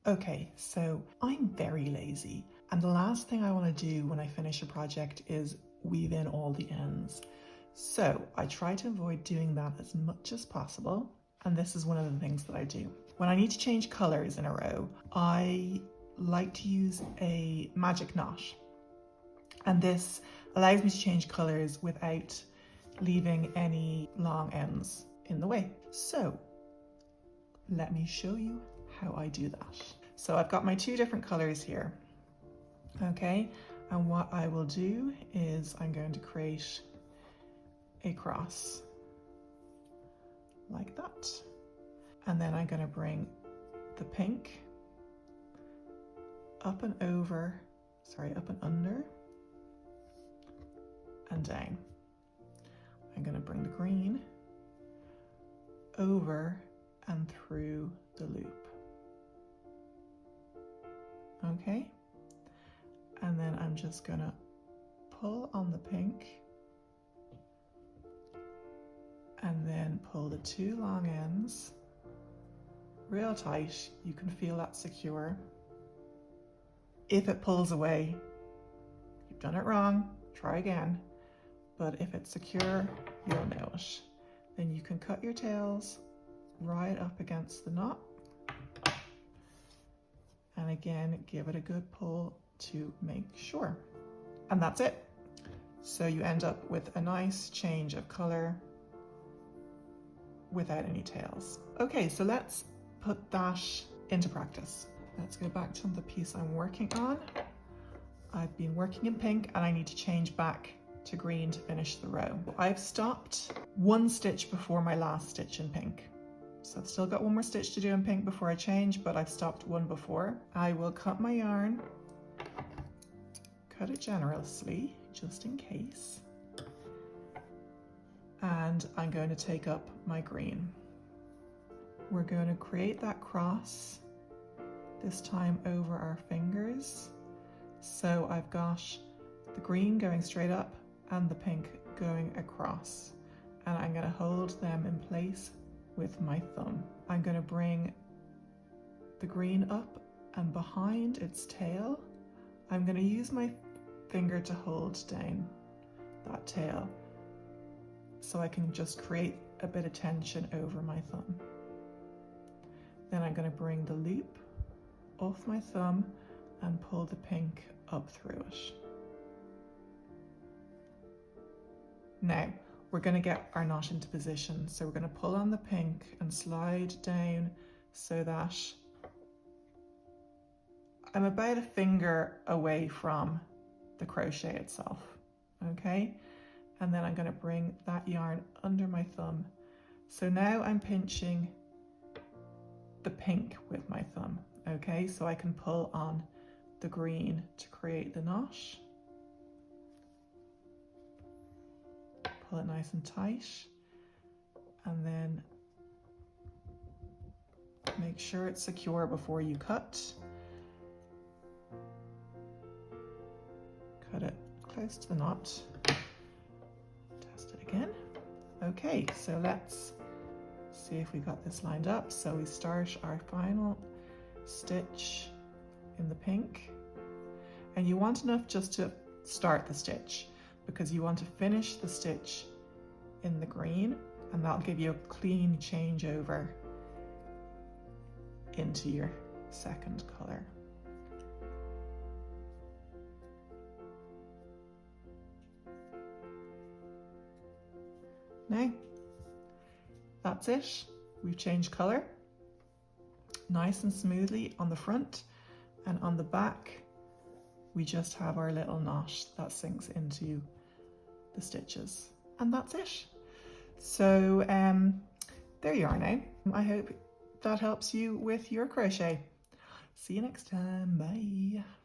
Okay, so I'm very lazy, and the last thing I want to do when I finish a project is weave in all the ends. So I try to avoid doing that as much as possible, and this is one of the things that I do. When I need to change colors in a row, I like to use a magic knot, and this allows me to change colors without leaving any long ends in the way. So let me show you how I do that. So I've got my two different colors here, okay? And what I will do is I'm going to create a cross like that. And then I'm going to bring the pink up and over, up and under and down. I'm going to bring the green over and through the loop. Okay, and then I'm just gonna pull on the pink and then pull the two long ends real tight. You can feel that secure. If it pulls away, you've done it wrong, try again. But if it's secure, you'll know it. Then you can cut your tails right up against the knot. And again, give it a good pull to make sure. And that's it. So you end up with a nice change of color without any tails. Okay, so let's put that into practice. Let's go back to the piece I'm working on. I've been working in pink and I need to change back to green to finish the row. I've stopped one stitch before my last stitch in pink. So I've still got one more stitch to do in pink before I change, but I've stopped one before. I will cut my yarn, cut it generously, just in case. And I'm going to take up my green. We're going to create that cross, this time over our fingers. So I've got the green going straight up and the pink going across. And I'm going to hold them in place with my thumb. I'm going to bring the green up and behind its tail. I'm going to use my finger to hold down that tail so I can just create a bit of tension over my thumb. Then I'm going to bring the loop off my thumb and pull the pink up through it. Now, we're going to get our knot into position. So we're going to pull on the pink and slide down so that I'm about a finger away from the crochet itself, okay? And then I'm going to bring that yarn under my thumb. So now I'm pinching the pink with my thumb, okay? So I can pull on the green to create the knot. Pull it nice and tight, and then make sure it's secure before you cut. Cut it close to the knot. Test it again. Okay, so let's see if we got this lined up. So we start our final stitch in the pink, and you want enough just to start the stitch, because you want to finish the stitch in the green, and that'll give you a clean changeover into your second color. Now, that's it. We've changed color nice and smoothly on the front, and on the back we just have our little knot that sinks into the stitches, and that's it. So there you are now. I hope that helps you with your crochet. See you next time. Bye.